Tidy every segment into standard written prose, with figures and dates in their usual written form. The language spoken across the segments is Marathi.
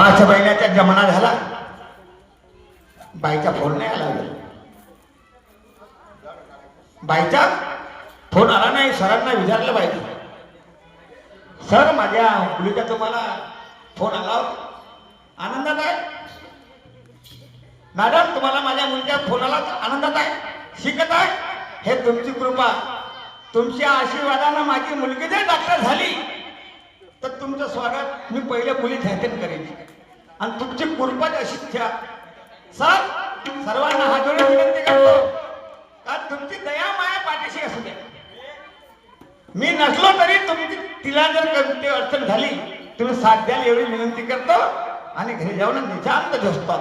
5 महिन्याचा जमाना झाला, बाईचा फोन नाही आला. बाईचा फोन आला नाही. सरांना विचारलं पाहिजे, सर माझ्या मुलीचा तुम्हाला फोन आला होता, आनंदात आहे? मॅडम तुम्हाला माझ्या मुलीचा फोन आला होता, आनंदात आहे, शिकत आहे? हे तुमची कृपा, तुमच्या आशीर्वादानं माझी मुलगी जर डॉक्टर झाली तर तुमचं स्वागत मी पहिले मुलीत हॅटेन करेन आणि तुमची कृपा अशीच ठेवा. सर सर्वांना हात जोडून विनंती करतो का तुमची दया माया पाठीशी असू द्या. मी नसलो तरी तुमची तिला जर कोणती अडचण झाली तुम्ही साथ द्याल एवढी विनंती करतो आणि घरी जाऊन निशांत झोपतो.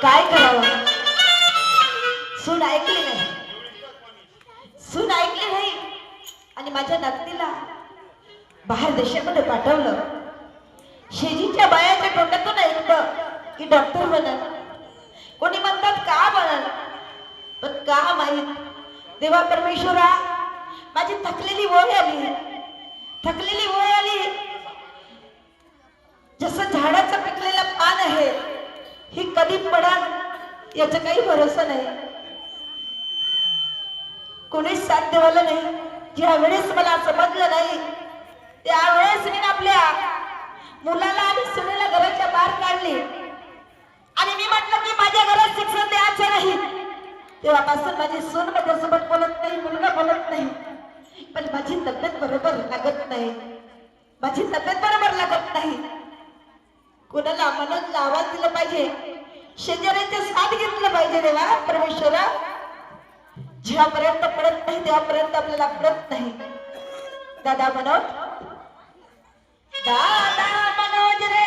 काय करावं? सून ऐकली नाही, सून ऐकली नाही आणि माझ्या नातीला बाहेर देशामध्ये पाठवलं. शेजीच्या बायाच्या तोंडातून ऐकलं की डॉक्टर बनल, कोणी म्हणतात का बनल, पण का माहीत. देवा परमेश्वरा, माझी थकलेली वय आली, थकलेली वय आली. जसं झाडाचं पिकलेलं पान आहे, ही कधी पडल याचा काही भरोसा नाही, कोणीच साथ देवाला नाही. ज्या वेळेस मला समजलं नाही त्यावेळेस मी आपल्या मुलाला आणि सुनेला घराच्या बाहेर काढले आणि मी म्हटलं की माझ्या घरात शिक्षण द्यायचं नाही. तेव्हापासून माझी सून माझ्यासोबत बोलत नाही, मुलगा बोलत नाही, पण माझी तब्येत बरोबर लागत नाही, माझी तब्येत बरोबर लागत नाही. कोणाला म्हणून आवाज दिला पाहिजे, शेजाऱ्याचे साथ घेतलं पाहिजे. देवा परमेश्वरा, जेव्हापर्यंत पडत नाही तेव्हापर्यंत आपल्याला पडत नाही. दादा मनोज, दादा मनोज रे,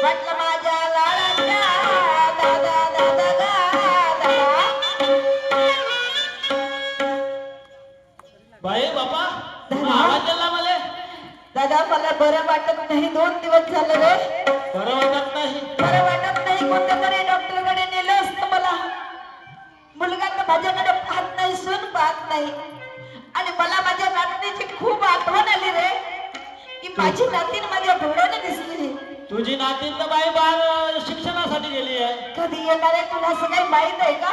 म्हटलं माझ्या लाडाच्या दादा दादा दादा. बाई बापा आवाज आला मला. दादा मला बरं वाटत नाही, 2 दिवस झाले रे. बरं वाटत नाही? बरं वाटत नाही. कोणत्या तरी डॉक्टरकडे नेलं असतं मला. मुलगा तर माझ्याकडे पाहत नाही, सून पाहत नाही आणि मला माझ्या नातीची खूप आठवण आली रे, की माझी नातीन माझ्या डोळ्याने दिसली. तुझी नातीन तर बाई बाहेर शिक्षणासाठी गेली आहे. कधी येणार आहे तुला असं काही माहित आहे का?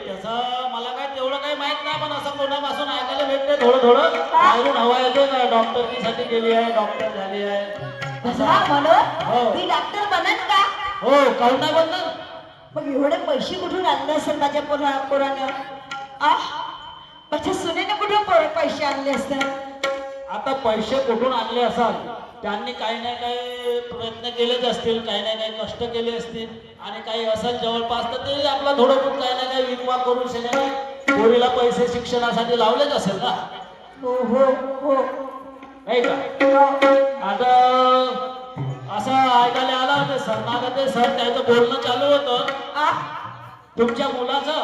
त्याचं मला काय तेवढं काही माहित नाही, पण असं कोणापासून ऐकायला भेटते थोडं थोडं. बाहेरून हवा येतो ना, डॉक्टरकीसाठी गेली आहे, डॉक्टर झाली आहे. हा म्हणून हो. मी डॉक्टर बनन का? हो, काहून नाही बनणार? मग एवढे पैसे कुठून आणले असेल माझ्या पोरानं? माझ्या सुनेने कुठून पैसे आणले असतात? आता पैसे कुठून आणले असाल, त्यांनी काही ना काही प्रयत्न केलेच असतील, काही ना काही कष्ट केले असतील आणि काही असेल जवळपास तर ते आपला थोडं खूप काही ना काही विकवा करून शेजारी पोरीला पैसे शिक्षणासाठी लावलेच असेल ना. हो हो हो, नाही का? आता असं ऐकायला आलं ते सरनागते सर त्याचं बोलणं चालू होतं तुमच्या मुलाचं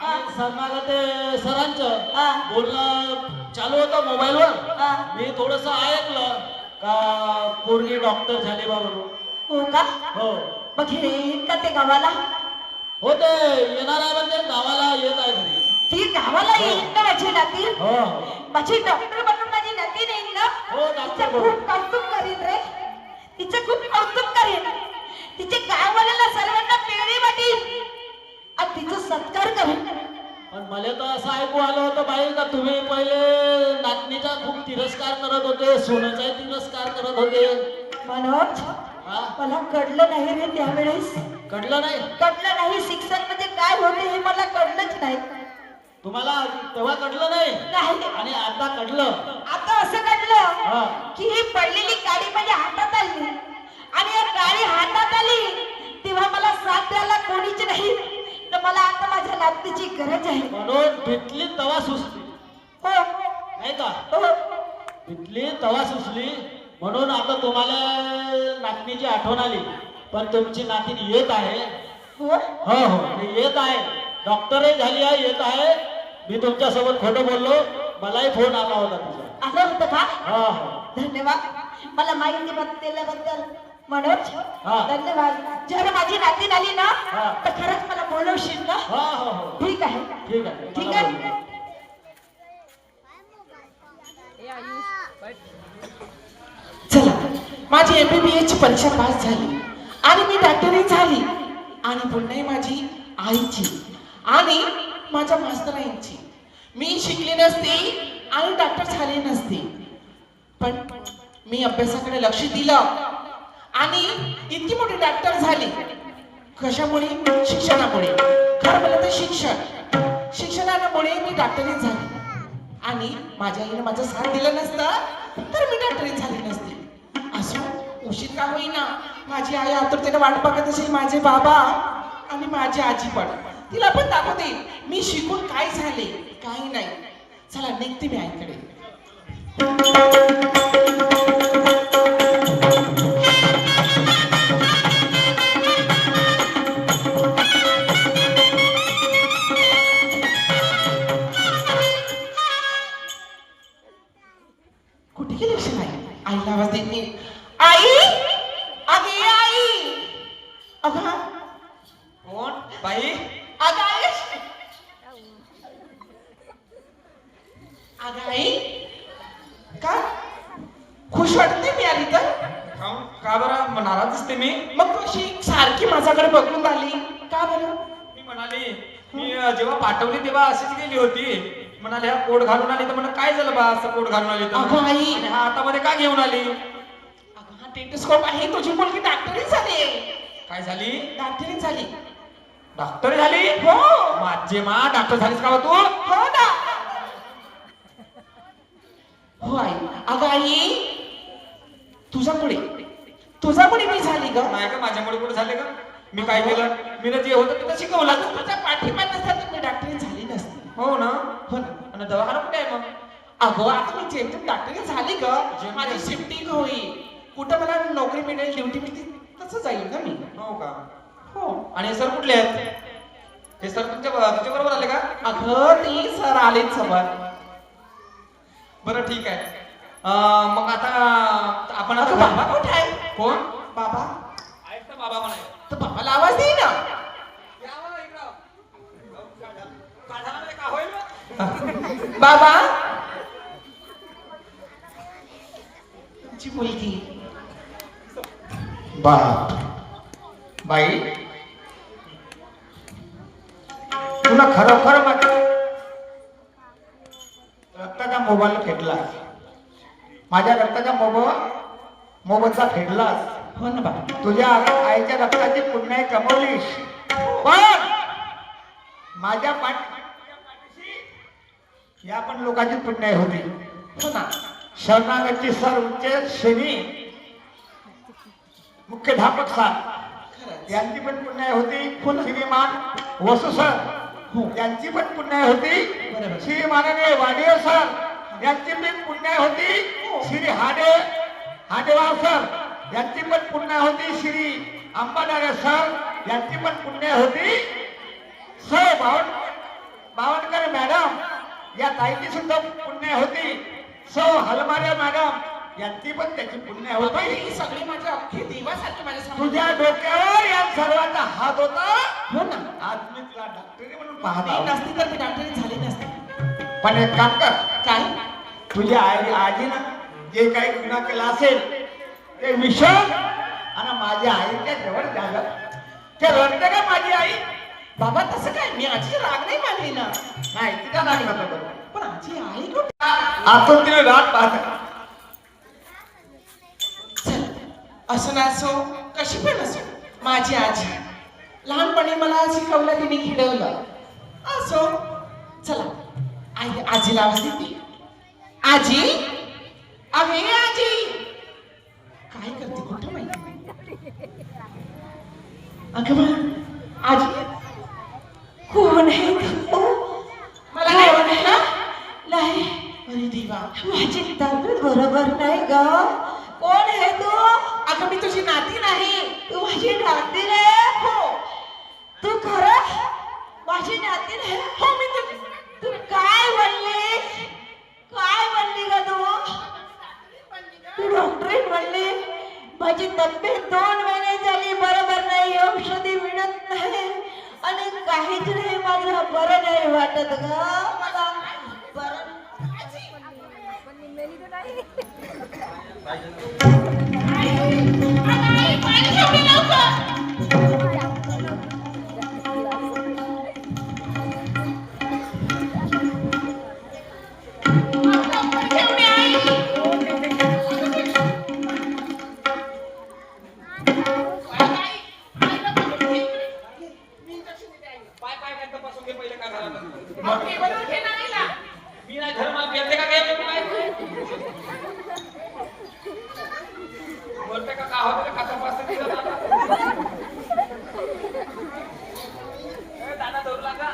आणि सरनागते सरांचं बोलणं चालू होतं मोबाईलवर. मी थोडस ऐकलं का पोरगी डॉक्टर झाली बा म्हणून. हो का? हो. मग हे येईल का ते गावाला? हो, ते येणार आहे म्हणजे गावाला येत आहे घरी. ती गावाला येईल का माझी नाती? हो, माझी डॉक्टर बनून माझी नाती येईल ना? हो, डॉक्टर तिचं खूप कौतुक करीन रे, तिचं खूप कौतुक करीन. तिचे गाववाल्याला सर्वांना पेढी वाटीन आणि तिचा सत्कार करीन. पण मला तर असं ऐकू आलं होतं बाई का तुम्ही पहिले नातनीचा खूप तिरस्कार करत होते, सोन्याचाही तिरस्कार करत होते. मनोज, मला कळलं नाही रे त्यावेळेस. कळलं नाही? कळलं नाही. शिक्षण म्हणजे काय होते हे मला कळलंच नाही. तुम्हाला तेव्हा कळलं नाही? नाही. आणि आता कळलं? आता असं कळलं की ही पडलेली काडी माझ्या हातात आली आणि या काडी हातात आली तेव्हा मला साथ द्यायला कोणीच नाही. तर मला आता माझ्या नातीची गरज आहे. म्हणून भेटली तवा सुचली. हो, नाही का? हो. भेटली तवा सुचली म्हणून आता तुम्हाला नातनीची आठवण आली. पण तुमची नातीन येत आहे. हो हो हो, येत आहे, डॉक्टरही झाली आहे, येत आहे. मी तुमच्यासोबत खोटं बोललो, मलाही फोन आला होता तुझा. आलं होतं का? हो हो. धन्यवाद मला माहिती दिल्याबद्दल. मनोज हा. धन्यवाद. जर माझी नातीन आली ना हा. तर खरंच मला बोलवशील ना? हो हो हो ठीक आहे. ठीक आहे ठीक मला आहे. बोलवा. चला माझी MBBS ची परीक्षा पास झाली आणि मी डॉक्टरही झाली आणि पुन्हा माझी आईची आणि माझ्या मास्तरांची. मी शिकले नसते आणि डॉक्टर झाले नसते, पण मी अभ्यासाकडे लक्ष दिलं आणि इतकी मोठी डॉक्टर झाली. कशामुळे? शिक्षणामुळे. खरं म्हणलं तर शिक्षणामुळे मी डॉक्टरही झाली आणि माझ्या आईने माझा साथ दिला नसता तर मी डॉक्टरही झाली नसते. असो उशीर का होईना माझी आई आतुरतेने वाट बघत असेल, माझे बाबा आणि माझी आजी पण. तिला पण दाखवते मी शिकून काय झाले काही नाही. चला निघते मी आईकडे. कुठे गेली अशी नाही? आईला आवाज देते. आई अगे आई. अगं कोण बाई? अगं आई. अगं आई का खुश वाटते मी आली तर? काहून? का बरं नाराज दिसते मी? मग तू अशी सारखी माझ्याकडे बघून आली का बरं? मी म्हणाली मी जेव्हा पाठवली तेव्हा अशीच गेली होती. म्हणाले हा कोट घालून आली तर म्हणा काय झालं बा असं कोट घालून आली तर? अगं आई. आणि हा हातामध्ये का घेऊन आली? अगं हा टेलिस्कोप आहे. तुझी मुलगी डॉक्टरी झाली. काय झाली? डॉक्टरी झाली. डॉक्टर झाली? हो माझे मा डॉक्टर झालीस का बा तू? हो ना. हो आई. अगं आई तुझ्यामुळे मी झाली ग. नाही का माझ्यामुळे कुठे झाले का? मी काय केलं? मी जे होतं तिथं शिकवलं. तुझ्या पाठिंबा नसता तर मी डॉक्टरी झाली नसती. हो ना. हो ना. आणि दवाखाना कुठे आहे मग? अगं आता मी जेमतेम डॉक्टरी झाली ग. माझी शिफ्टिंग होईल. कुठं मला नोकरी मिळेल ड्युटी मिळतील तसं जाईल ना मी. हो का? हो. आणि हे सर कुठले आहेत? हे सर तुमच्या बरोबर आले का? अगं ती सर आलेच समोर. बरं ठीक आहे. मग आता आपण अगं बाबा कुठे आहे? कोण? बाबा आहेत ना बाबा पण आहे. तर बाबाला आवाज दे ना. का होईल? बाबा तुमची मुलगी. बाई तुला खरोखर रक्ताचा मोबाईल फेडलास. माझ्या रक्ताचा मोबाईलचा फेडलास. हो ना बाबा. तुझ्या आईच्या रक्ताची पुण्याई कमवलीस. पण माझ्या पाठीशी या पण लोकांची पुण्याई होती. हो ना. शरणागतची सर उच्च श्रेणी मुख्याध्यापक सर खरंच. यांची पण पुण्याई होती. श्रीमान वसू सर यांची पण पुण्याई होती. बरोबर. श्री माननीय वाडेव सर यांची पण पुण्याई होती. श्री हाडेवार सर यांची पण पुण्याई होती. श्री अंबादारे सर यांची पण पुण्याई होती. सर बावनकर मॅडम या ताईची सुद्धा पुण्याई होती. हलमारे मॅडम यांची पण त्याची पुण्याई बाबा होती. ही सगळी माझ्या अख्खी देवासारखी माझ्या समोर. तुझ्या डोक्यावर या सर्वांचा हात होता. हो ना. आज मी तुला डॉक्टरी म्हणून ती पाहत नसती तर मी डॉक्टरी झाली नसती. पण एक काम कर. काय? तुझ्या आजीनं जे काही गुन्हा केला असेल ते विषय आणि माझ्या आईच्या जवळ झालं ते रडते का माझी आई? बाबा तसं काय? मी आजी राग नाही मानली ना. नाही तिचा नाही बरोबर. पण आजी आई कुठे? आतून तिने रात पाहत. चल असो ना असो कशी पण असो माझी आजी लहानपणी मला शिकवलं तिने खिडवलं. असो चला आई आजीला आवाज देते. आजी अगे आजी काय करते कुठं माहिती? अगं बा आजी कोण आहे तू? मला नाही कोण वाटत आहे? ना. नाही अरे देवा. माझी तब्येत बरोबर नाही ग. कोण आहे तू? अगं मी तुझी नाती नाही. तू माझी नातीन आहे? हो. तू खरं माझी नातीन आहे? हो मी तुझी. तू काय म्हणली? काय म्हणली ग तू? तू डॉक्टरेट म्हणली. माझी माझी तब्येत 2 महिने झाली बरोबर नाही, औषधी मिळत नाही आणि काहीच नाही, माझं बरं नाही वाटत ग मला बरं. मी नाही घर माग येते का काय बोलते का होतं का दादा धरू लागा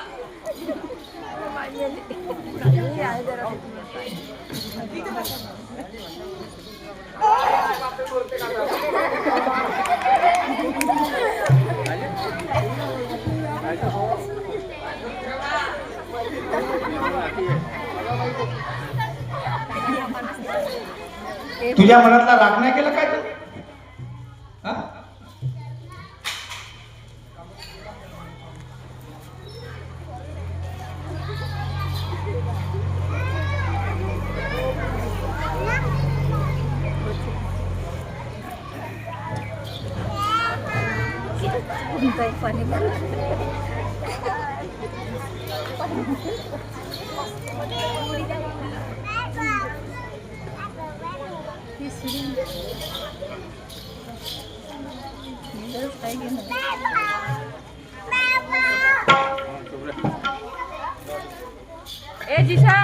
तुझ्या मनातला राग नाही केला काय तू? हा? ए जिशा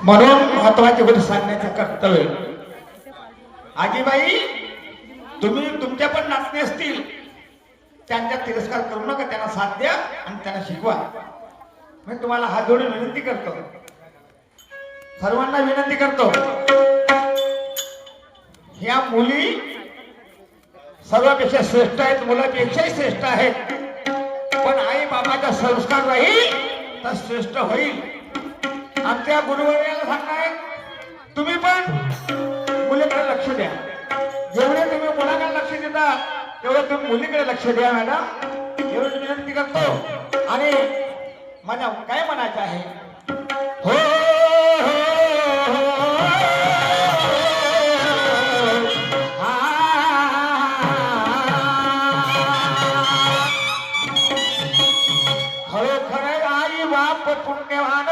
म्हणून महत्वाची गोष्ट सांगण्याचं कर्तव्य. आजीबाई, तुम्ही तुमच्या पण नाचणे असतील, त्यांचा तिरस्कार करू नका, त्यांना साथ द्या आणि त्यांना शिकवा. मी तुम्हाला हात जोडून विनंती करतो, सर्वांना विनंती करतो, ह्या मुली सर्वापेक्षा श्रेष्ठ आहेत, मुलापेक्षाही श्रेष्ठ आहेत, पण आई बाबाचा संस्कार राहील तर श्रेष्ठ होईल. आमच्या गुरुवर्याला सांगणार, तुम्ही पण मुलीकडे लक्ष द्या. जेवढे तुम्ही मुलाकडे लक्ष देता तेवढं तुम्ही मुलीकडे लक्ष द्या मॅडम, एवढी विनंती करतो. आणि मला काय म्हणायचं आहे, हो खरोखर आई बाप पुण्यवान,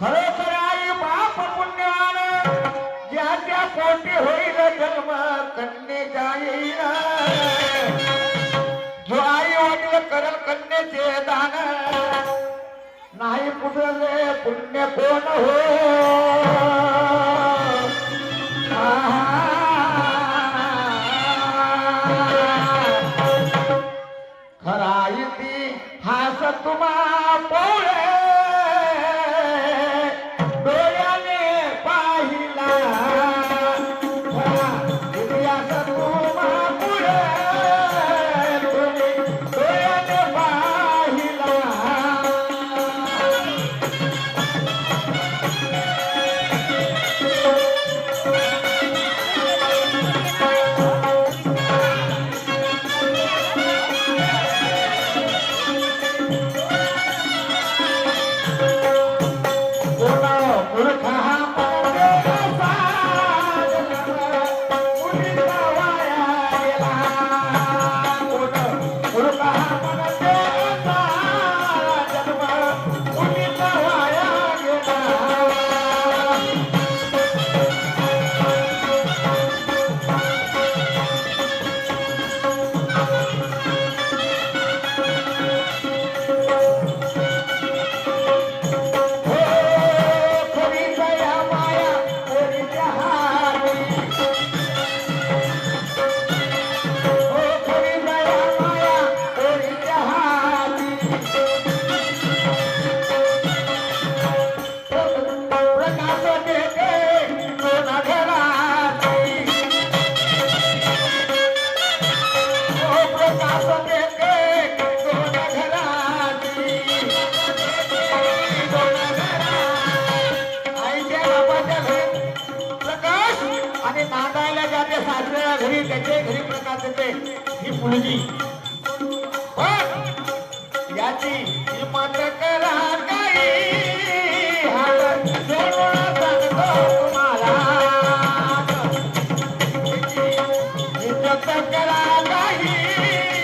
खरोखर आई बाप पुण्यवान, ज्याच्या पोटी होईल जन्म कन्येचा येईल. जो आई वडील करल कन्येचे दान, नाही पुढले पुण्य कोण हो. खराई ती हास तुम्हा पोळे, डोळ्याने पाहिला, इतिहास तुम्हा पुढे, डोळ्याने पाहिला. देते दोन घराची हो प्रकाश देते दोन घराची दोन घराची आईच्या बाबाच्या घरी प्रकाश आणि नांदायला जाते सासऱ्याच्या घरी त्याच्या घरी प्रकाश येते ही मुलगी पण याची हिंमत करा काही हात जोडून सांगतो तुम्हाला हिंमत करा काही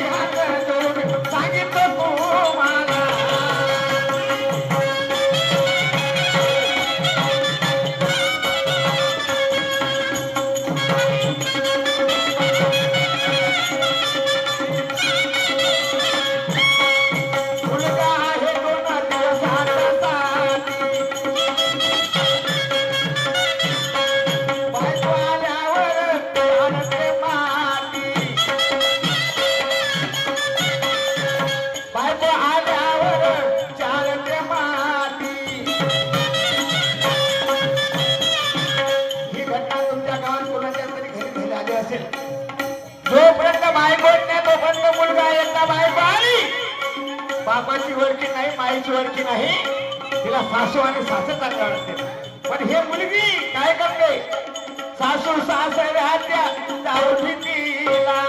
हात जोडून सांगितलं तुम्हाला मुलगा आहे दोन दिवसासाठी बायको आल्यावर आणते माती बायको आल्यावर चालते माती ही घटना तुमच्या गावात कोणाच्या तरी घरी घरी आली असेल जोपर्यंत बायको येत नाही तोपर्यंत मुलगा एकदा बायको आली बापाची ओळखी नाही माईची ओळखी नाही तिला सासू आणि सासू चांगलं वाटते पण हे मुलगी काय करते सासू सासऱ्याच्या जाऊ तिला